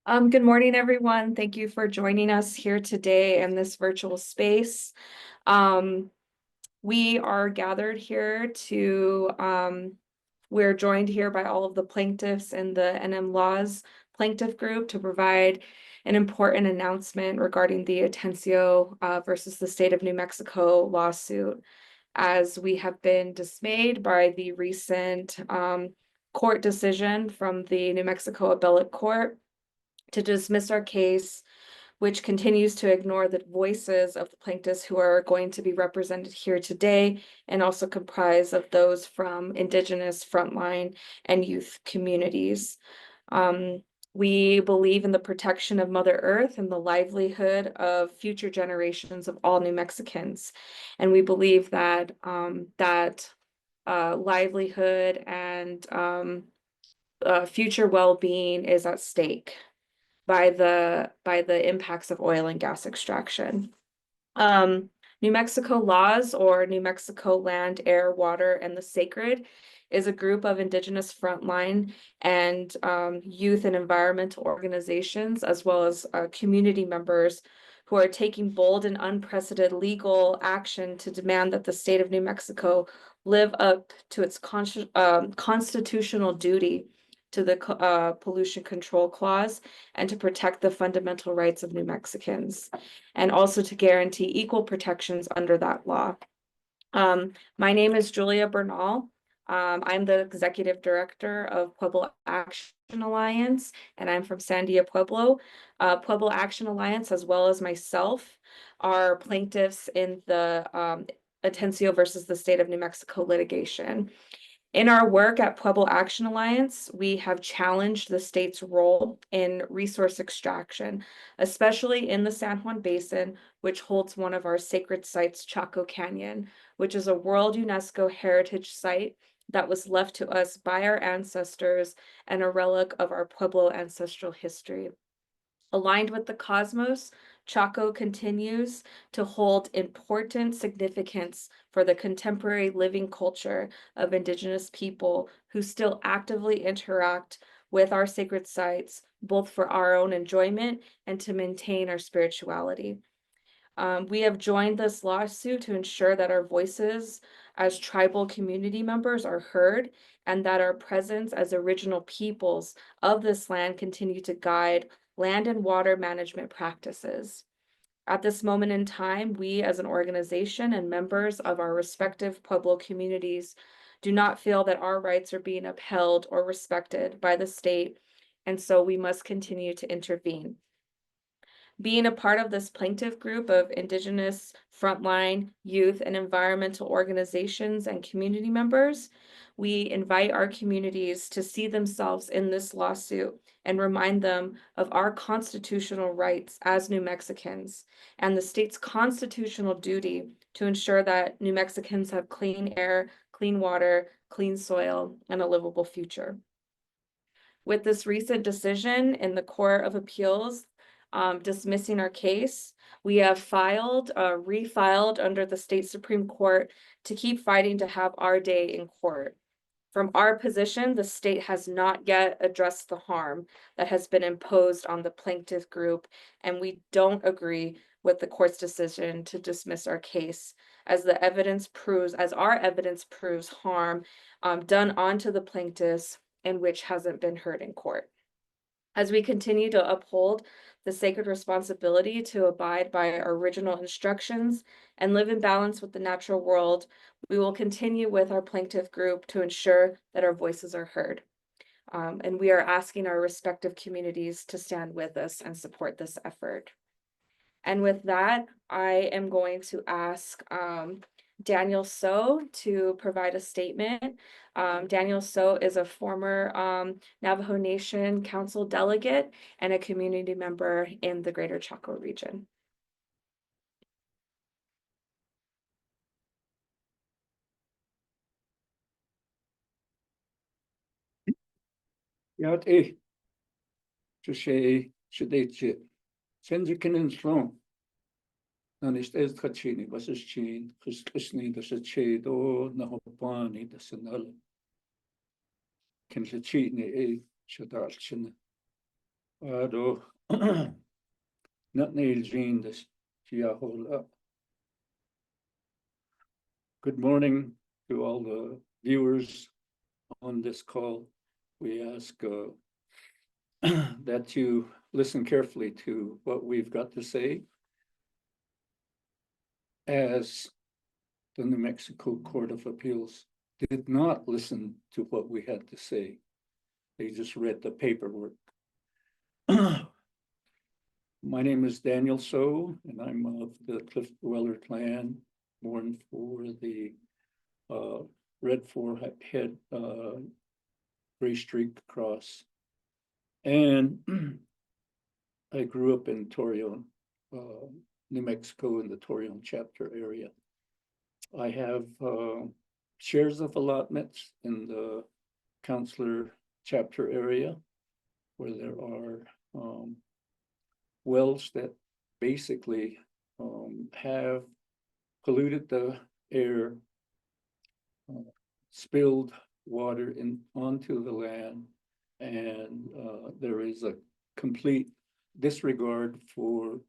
Good morning, everyone. Thank you for joining us here today in this virtual space. Um, we are gathered here we're joined here by all of the plaintiffs in the NM Laws plaintiff group to provide an important announcement regarding the Atencio versus the state of New Mexico lawsuit, as we have been dismayed by the recent court decision from the New Mexico Appellate Court to dismiss our case, which continues to ignore the voices of the plaintiffs who are going to be represented here today, and also comprise of those from Indigenous, frontline, and youth communities. We believe in the protection of Mother Earth and the livelihood of future generations of all New Mexicans. And we believe that livelihood and future well-being is at stake by the impacts of oil and gas extraction. New Mexico Laws, or New Mexico Land, Air, Water, and the Sacred, is a group of Indigenous frontline and youth and environmental organizations, as well as community members who are taking bold and unprecedented legal action to demand that the state of New Mexico live up to its constitutional duty to the pollution control clause and to protect the fundamental rights of New Mexicans, and also to guarantee equal protections under that law. My name is Julia Bernal. I'm the executive director of Pueblo Action Alliance, and I'm from Sandia, Pueblo. Pueblo Action Alliance, as well as myself, are plaintiffs in the Atencio versus the state of New Mexico litigation. In our work at Pueblo Action Alliance, we have challenged the state's role in resource extraction, especially in the San Juan Basin, which holds one of our sacred sites, Chaco Canyon, which is a World UNESCO Heritage Site that was left to us by our ancestors and a relic of our Pueblo ancestral history. Aligned with the cosmos, Chaco continues to hold important significance for the contemporary living culture of Indigenous people who still actively interact with our sacred sites, both for our own enjoyment and to maintain our spirituality. We have joined this lawsuit to ensure that our voices as tribal community members are heard, and that our presence as original peoples of this land continue to guide land and water management practices. At this moment in time, we as an organization and members of our respective Pueblo communities do not feel that our rights are being upheld or respected by the state, and so we must continue to intervene. Being a part of this plaintiff group of Indigenous, frontline, youth, and environmental organizations and community members, we invite our communities to see themselves in this lawsuit and remind them of our constitutional rights as New Mexicans and the state's constitutional duty to ensure that New Mexicans have clean air, clean water, clean soil, and a livable future. With this recent decision in the Court of Appeals dismissing our case, we have refiled under the state Supreme Court to keep fighting to have our day in court. From our position, the state has not yet addressed the harm that has been imposed on the plaintiff group, and we don't agree with the court's decision to dismiss our case, as our evidence proves harm done onto the plaintiffs and which hasn't been heard in court. As we continue to uphold the sacred responsibility to abide by our original instructions and live in balance with the natural world, we will continue with our plaintiff group to ensure that our voices are heard. And we are asking our respective communities to stand with us and support this effort. And with that, I am going to ask Daniel So to provide a statement. Daniel So is a former Navajo Nation Council delegate and a community member in the Greater Chaco region. Ja, to say, should they send you in slow? Dan is het gechini, was is chin, gesni, dat is chedo, na hopani, dat is een al. Ken je chini, shadal chin. Ado, not nail gene this Chiahola. Good morning to all the viewers on this call. We ask that you listen carefully to what we've got to say, as the New Mexico Court of Appeals did not listen to what we had to say. They just read the paperwork. My name is Daniel So, and I'm of the Cliff Dweller clan, born for the red forehead, gray streak across. And I grew up in Torreon, New Mexico, in the Torreon chapter area. I have shares of allotments in the counselor chapter area, where there are wells that basically have polluted the air, spilled water onto the land, and there is a complete disregard for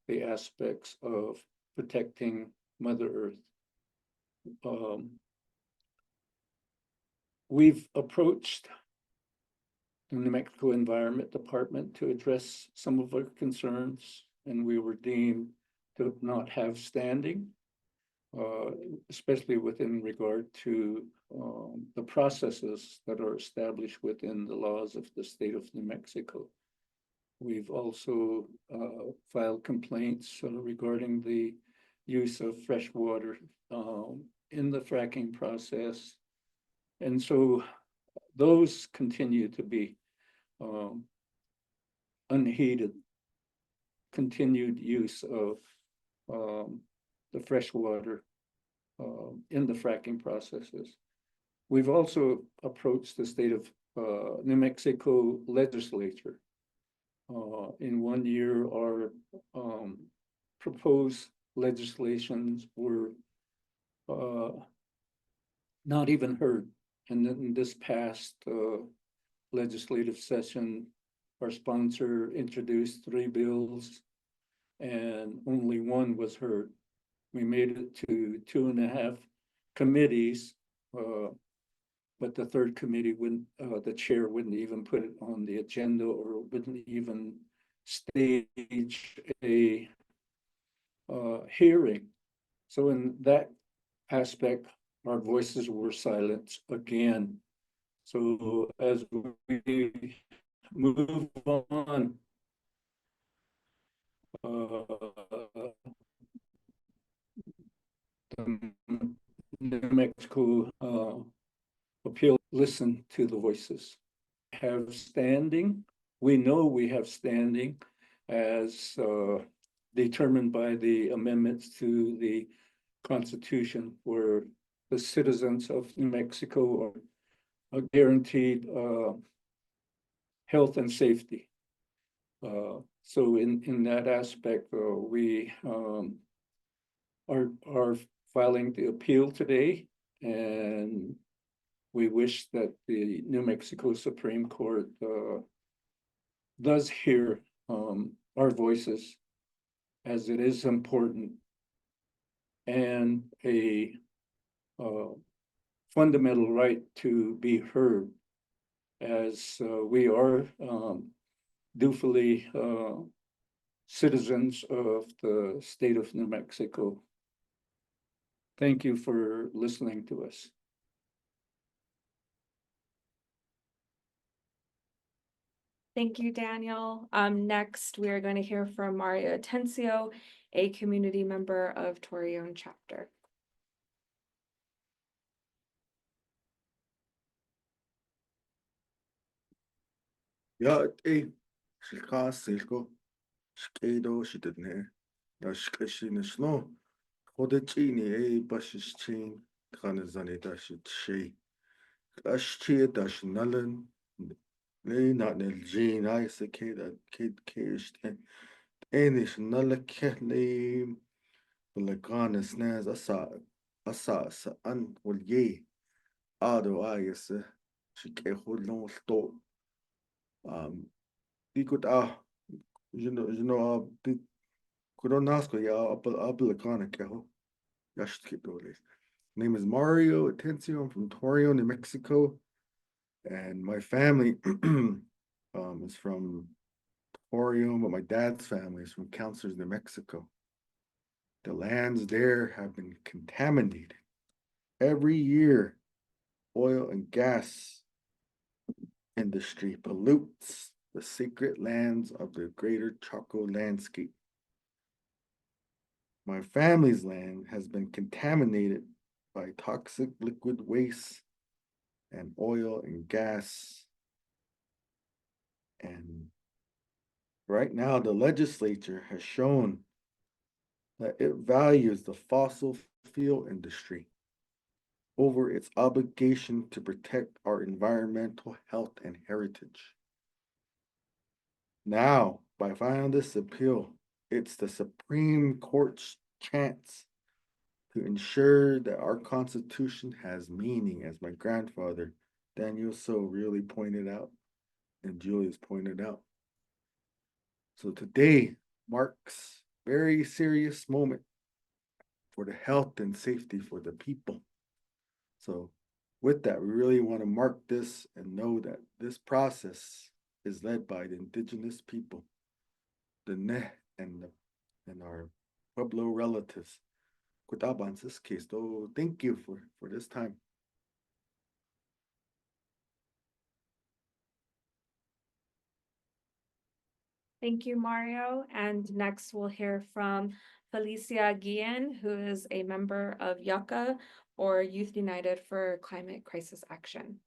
the aspects of protecting Mother Earth. We've approached the New Mexico Environment Department to address some of our concerns, and we were deemed to not have standing, especially within regard to the processes that are established within the laws of the state of New Mexico. We've also filed complaints regarding the use of fresh water in the fracking process. And so those continue to be unheeded, continued use of the fresh water in the fracking processes. We've also approached the state of New Mexico legislature. In 1 year, our proposed legislations were not even heard. And then in this past legislative session, our sponsor introduced 3 bills and only 1 was heard. We made it to 2.5 committees, but the 3rd committee wouldn't, the chair wouldn't even put it on the agenda, or wouldn't even stage a hearing. So in that aspect, our voices were silenced again. So as we move on, the New Mexico appeal, listen to the voices. Have standing. We know we have standing as determined by the amendments to the Constitution, where the citizens of New Mexico are guaranteed health and safety. So in that aspect, we are filing the appeal today, and we wish that the New Mexico Supreme Court does hear our voices, as it is important and a fundamental right to be heard, as we are dutifully citizens of the state of New Mexico. Thank you for listening to us. Thank you, Daniel. Next, we are going to hear from Mario Atencio, a community member of Torreon chapter. Ja, 실카실고 스케이도 시드네. 나 스케시네스노 호데치니 에이 바시스친 가네자네 다시 치. 아시치에 다시 날은 네 나넬 진 아이스 케다 케이스테 에니스 날레 케네 블레가네스 네즈 아사 안 월예 아도 아이스 시케 홀롱 또 di ko di Kuronasko ya Abelakana Keho. Yashtkidores. Name is Mario Atencio. I'm from Torreon, New Mexico. And my family is from Torreon, but my dad's family is from Counselors, New Mexico. The lands there have been contaminated. Every year, oil and gas industry pollutes the secret lands of the greater Chaco landscape. My family's land has been contaminated by toxic liquid waste and oil and gas. And right now, the legislature has shown that it values the fossil fuel industry over its obligation to protect our environmental health and heritage. Now, by filing this appeal, it's the Supreme Court's chance to ensure that our Constitution has meaning, as my grandfather, Daniel So, really pointed out, and Julius pointed out. So today marks a very serious moment for the health and safety for the people. So with that, we really want to mark this and know that this process is led by the Indigenous people, the Ne and our Pueblo relatives. In this case, so thank you for this time. Thank you, Mario. And next we'll hear from Felicia Guillen, who is a member of YACA, or Youth United for Climate Crisis Action.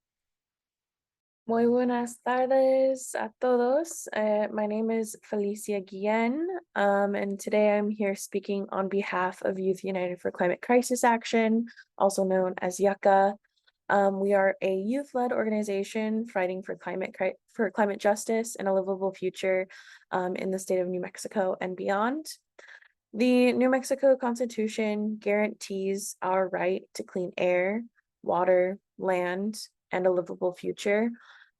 Muy buenas tardes a todos. My name is Felicia Guillen, and today I'm here speaking on behalf of Youth United for Climate Crisis Action, also known as YACA. We are a youth-led organization fighting for climate justice and a livable future in the state of New Mexico and beyond. The New Mexico Constitution guarantees our right to clean air, water, land, and a livable future.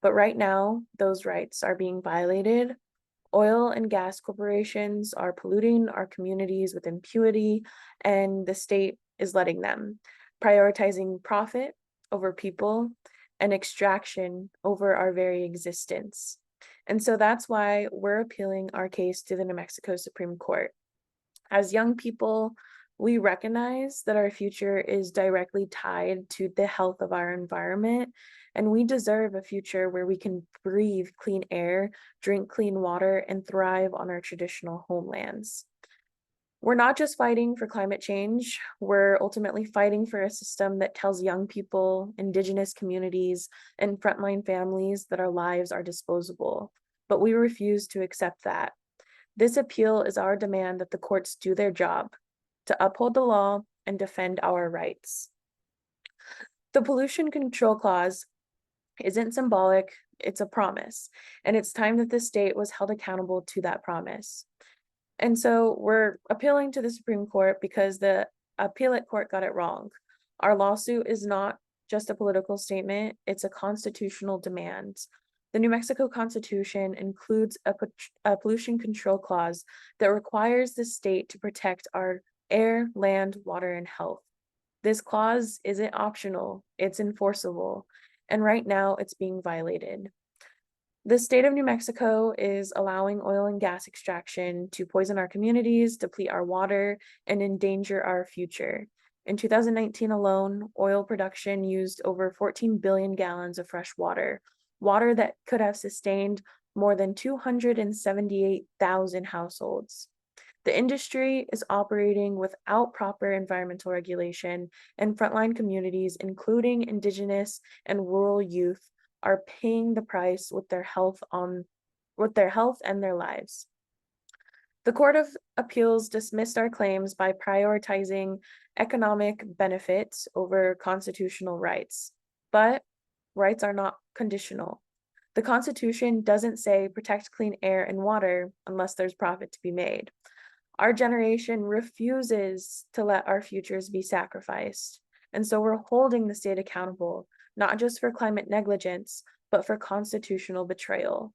But right now, those rights are being violated. Oil and gas corporations are polluting our communities with impunity, and the state is letting them, prioritizing profit over people and extraction over our very existence. And so that's why we're appealing our case to the New Mexico Supreme Court. As young people, we recognize that our future is directly tied to the health of our environment, and we deserve a future where we can breathe clean air, drink clean water, and thrive on our traditional homelands. We're not just fighting for climate change, we're ultimately fighting for a system that tells young people, Indigenous communities, and frontline families that our lives are disposable. But we refuse to accept that. This appeal is our demand that the courts do their job, to uphold the law and defend our rights. The pollution control clause isn't symbolic, it's a promise, and it's time that the state was held accountable to that promise. And so we're appealing to the Supreme Court because the appellate court got it wrong. Our lawsuit is not just a political statement, it's a constitutional demand. The New Mexico Constitution includes a pollution control clause that requires the state to protect our air, land, water, and health. This clause isn't optional, it's enforceable, and right now it's being violated. The state of New Mexico is allowing oil and gas extraction to poison our communities, deplete our water, and endanger our future. In 2019 alone, oil production used over 14 billion gallons of fresh water, water that could have sustained more than 278,000 households. The industry is operating without proper environmental regulation, and frontline communities, including Indigenous and rural youth, are paying the price with their health and their lives. The Court of Appeals dismissed our claims by prioritizing economic benefits over constitutional rights. But rights are not conditional. The Constitution doesn't say protect clean air and water unless there's profit to be made. Our generation refuses to let our futures be sacrificed. And so we're holding the state accountable, not just for climate negligence, but for constitutional betrayal.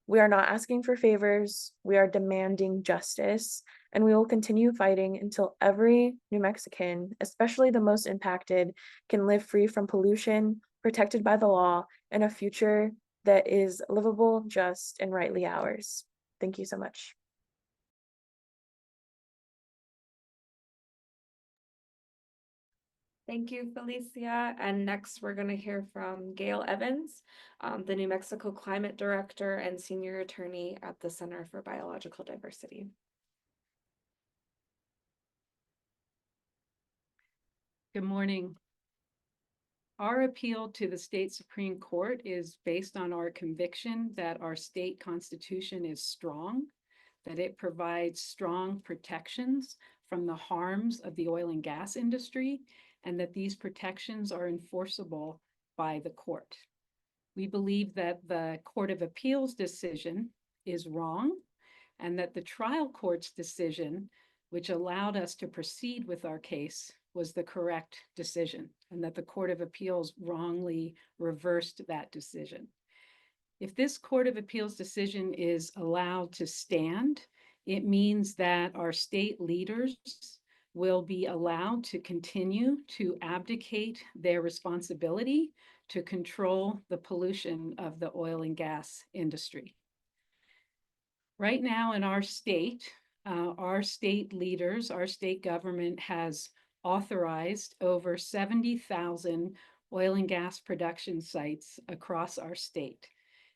We are not asking for favors, we are demanding justice, and we will continue fighting until every New Mexican, especially the most impacted, can live free from pollution, protected by the law, and a future that is livable, just, and rightly ours. Thank you so much. Thank you, Felicia. And next, we're going to hear from Gail Evans, the New Mexico Climate Director and Senior Attorney at the Center for Biological Diversity. Good morning. Our appeal to the state Supreme Court is based on our conviction that our state constitution is strong, that it provides strong protections from the harms of the oil and gas industry, and that these protections are enforceable by the court. We believe that the Court of Appeals decision is wrong, and that the trial court's decision, which allowed us to proceed with our case, was the correct decision, and that the Court of Appeals wrongly reversed that decision. If this Court of Appeals decision is allowed to stand, it means that our state leaders will be allowed to continue to abdicate their responsibility to control the pollution of the oil and gas industry. Right now in our state leaders, our state government has authorized over 70,000 oil and gas production sites across our state.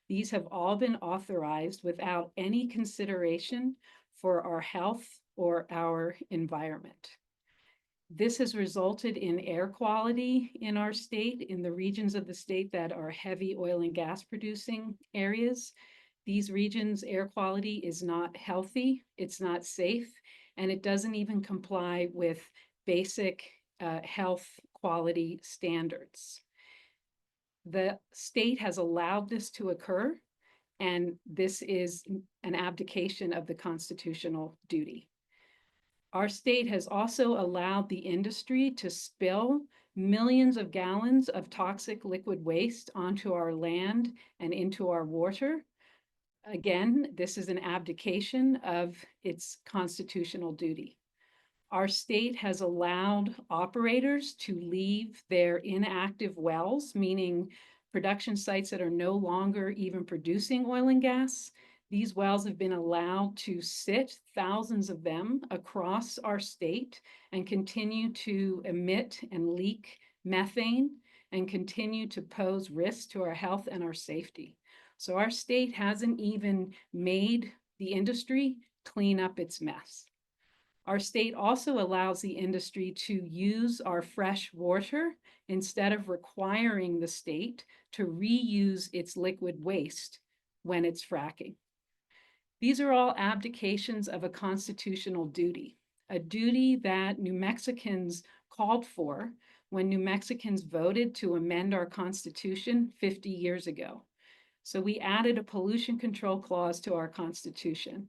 These have all been authorized without any consideration for our health or our environment. This has resulted in air quality in our state, in the regions of the state that are heavy oil and gas producing areas. These regions' air quality is not healthy, it's not safe, and it doesn't even comply with basic health quality standards. The state has allowed this to occur, and this is an abdication of the constitutional duty. Our state has also allowed the industry to spill millions of gallons of toxic liquid waste onto our land and into our water. Again, this is an abdication of its constitutional duty. Our state has allowed operators to leave their inactive wells, meaning production sites that are no longer even producing oil and gas. These wells have been allowed to sit, thousands of them, across our state and continue to emit and leak methane and continue to pose risks to our health and our safety. So our state hasn't even made the industry clean up its mess. Our state also allows the industry to use our fresh water instead of requiring the state to reuse its liquid waste when it's fracking. These are all abdications of a constitutional duty, a duty that New Mexicans called for when New Mexicans voted to amend our Constitution 50 years ago. So we added a pollution control clause to our Constitution.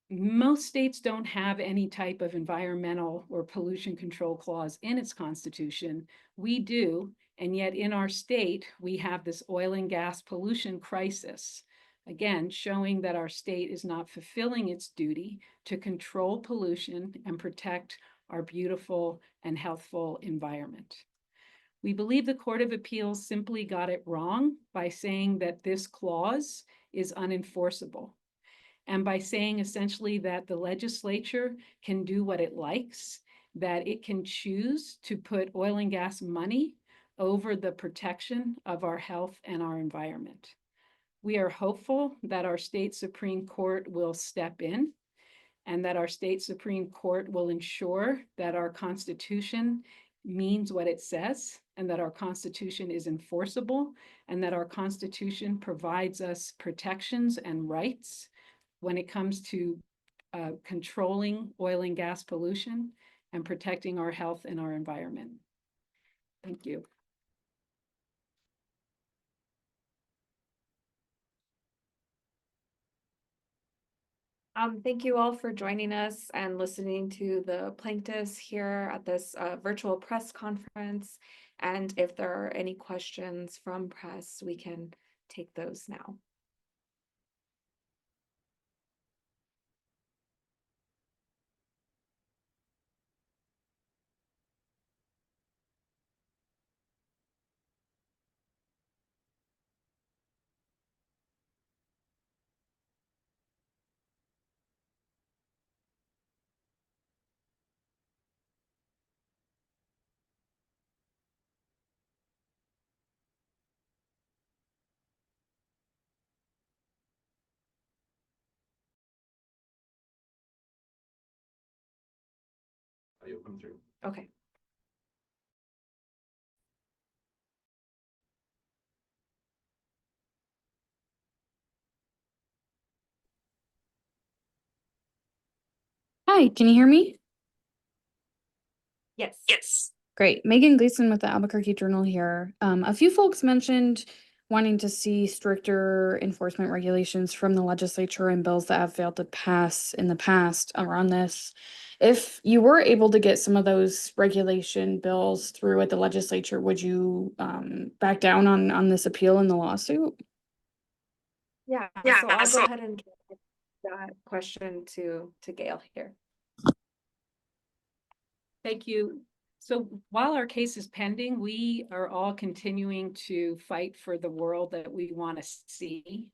Most states don't have any type of environmental or pollution control clause in its constitution. We do, and yet in our state, we have this oil and gas pollution crisis. Again, showing that our state is not fulfilling its duty to control pollution and protect our beautiful and healthful environment. We believe the Court of Appeals simply got it wrong by saying that this clause is unenforceable, and by saying essentially that the legislature can do what it likes, that it can choose to put oil and gas money over the protection of our health and our environment. We are hopeful that our state Supreme Court will step in and that our state Supreme Court will ensure that our Constitution means what it says, and that our Constitution is enforceable, and that our Constitution provides us protections and rights when it comes to controlling oil and gas pollution and protecting our health and our environment. Thank you. Thank you all for joining us and listening to the plaintiffs here at this virtual press conference. And if there are any questions from press, we can take those now. audio come through. Okay. Hi, can you hear me? Yes. Great. Megan Gleason with the Albuquerque Journal here. A few folks mentioned wanting to see stricter enforcement regulations from the legislature and bills that have failed to pass in the past around this. If you were able to get some of those regulation bills through at the legislature, would you back down on this appeal in the lawsuit? Yeah, so I'll go ahead and direct that question to Gail here. Thank you. So while our case is pending, we are all continuing to fight for the world that we want to see.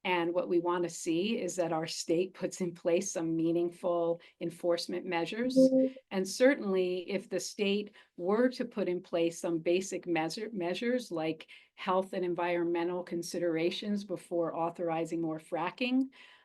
And what we want to see is that our state puts in place some meaningful enforcement measures. And certainly if the state were to put in place some basic measures like health and environmental considerations before authorizing more fracking,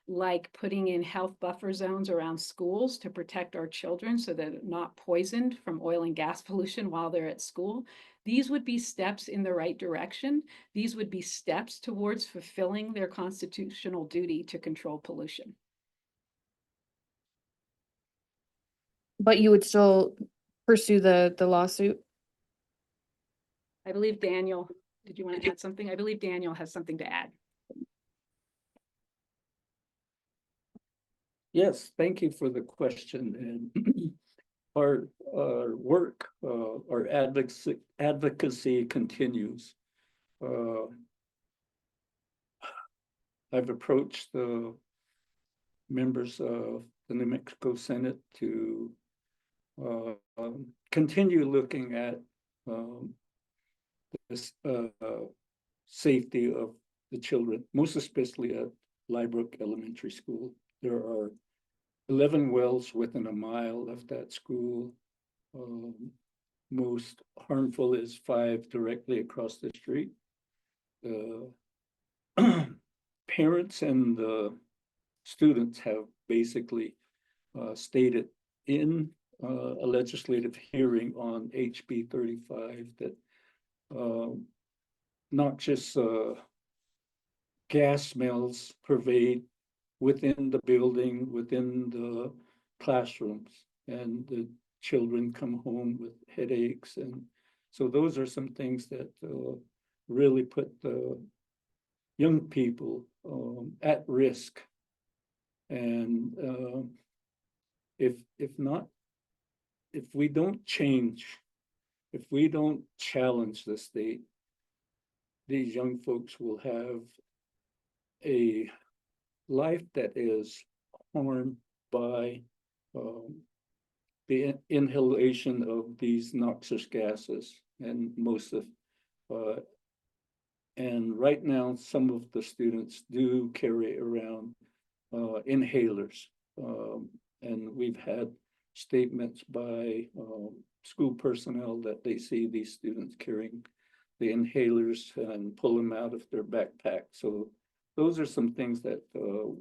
like putting in health buffer zones around schools to protect our children so that they're not poisoned from oil and gas pollution while they're at school, these would be steps in the right direction. These would be steps towards fulfilling their constitutional duty to control pollution. But you would still pursue the lawsuit? I believe Daniel, did you want to add something? I believe Daniel has something to add. Yes, thank you for the question. And our work, our advocacy continues. I've approached the members of the New Mexico Senate to continue looking at this safety of the children, most especially at Liebrook Elementary School. There are 11 wells within a mile of that school. Most harmful is 5 directly across the street. The parents and the students have basically stated in a legislative hearing on HB 35 that noxious gas smells pervade within the building, within the classrooms, and the children come home with headaches. And so those are some things that really put the young people at risk. And if we don't change, if we don't challenge the state, these young folks will have a life that is harmed by the inhalation of these noxious gases. And and right now, some of the students do carry around inhalers. And we've had statements by school personnel that they see these students carrying the inhalers and pull them out of their backpack. So those are some things that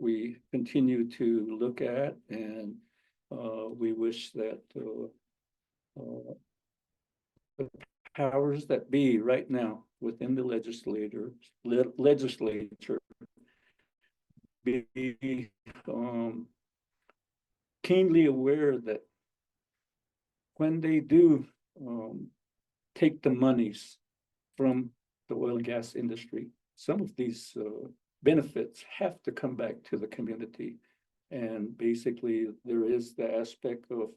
we continue to look at, and we wish that the powers that be right now within the legislature be keenly aware that when they do take the monies from the oil and gas industry, some of these benefits have to come back to the community. And basically there is the aspect of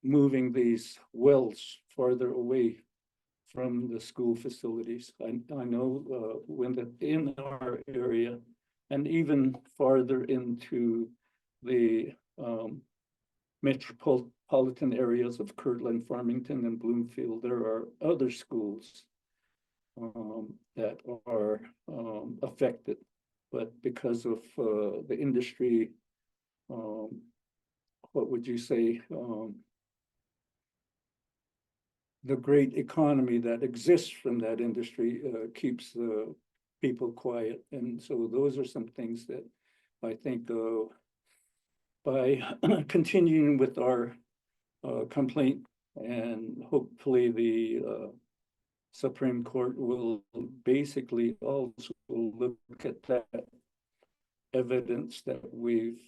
moving these wells farther away from the school facilities. I know in our area, and even farther into the metropolitan areas of Kirtland, Farmington, and Bloomfield, there are other schools that are affected, but because of the industry, what would you say, the great economy that exists from that industry keeps the people quiet. And so those are some things that I think by continuing with our complaint, and hopefully the Supreme Court will basically also look at that evidence that we've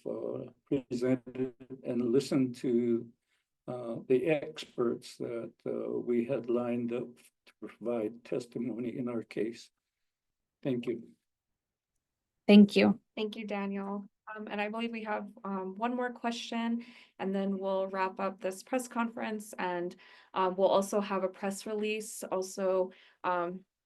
presented and listen to the experts that we had lined up to provide testimony in our case. Thank you. Thank you. Thank you, Daniel. And I believe we have one more question, and then we'll wrap up this press conference, and we'll also have a press release also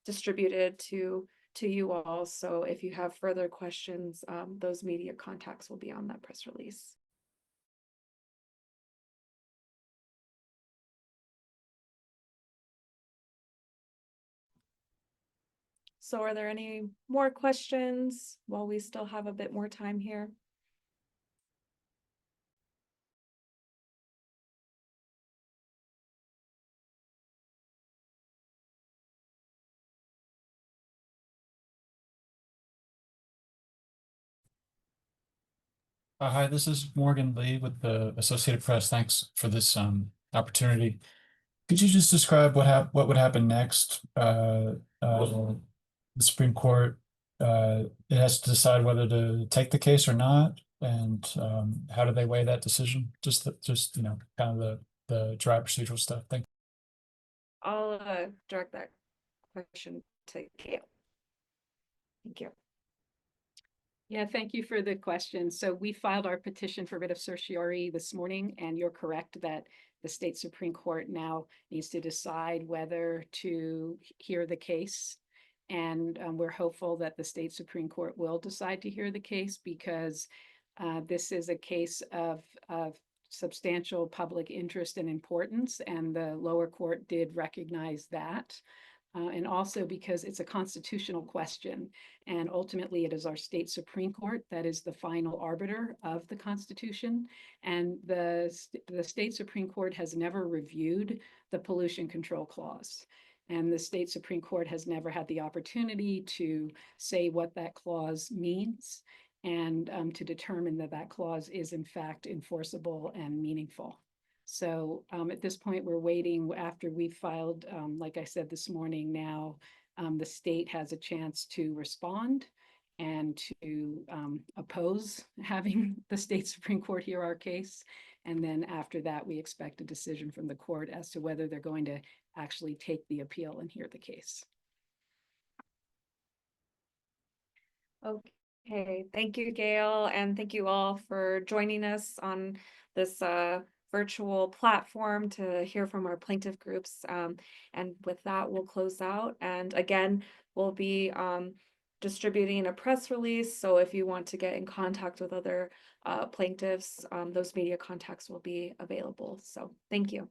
distributed to you all. So if you have further questions, those media contacts will be on that press release. So are there any more questions while we still have a bit more time here? Hi, this is Morgan Lee with the Associated Press. Thanks for this opportunity. Could you just describe what would happen next? The Supreme Court it has to decide whether to take the case or not, and how do they weigh that decision? Just you know, kind of the dry procedural stuff. Thank you. I'll direct that question to Gail. Thank you. Yeah, thank you for the question. So we filed our petition for writ of certiorari this morning, and you're correct that the state Supreme Court now needs to decide whether to hear the case. And we're hopeful that the state Supreme Court will decide to hear the case, because this is a case of substantial public interest and importance, and the lower court did recognize that. And also because it's a constitutional question, and ultimately it is our state Supreme Court that is the final arbiter of the Constitution. And the state Supreme Court has never reviewed the pollution control clause. And the state Supreme Court has never had the opportunity to say what that clause means, and to determine that that clause is in fact enforceable and meaningful. So at this point, we're waiting. After we filed, like I said this morning, now the state has a chance to respond and to oppose having the state Supreme Court hear our case. And then after that, we expect a decision from the court as to whether they're going to actually take the appeal and hear the case. Okay, thank you, Gail, and thank you all for joining us on this virtual platform to hear from our plaintiff groups. And with that, we'll close out. And again, we'll be distributing a press release. So if you want to get in contact with other plaintiffs, those media contacts will be available. So thank you.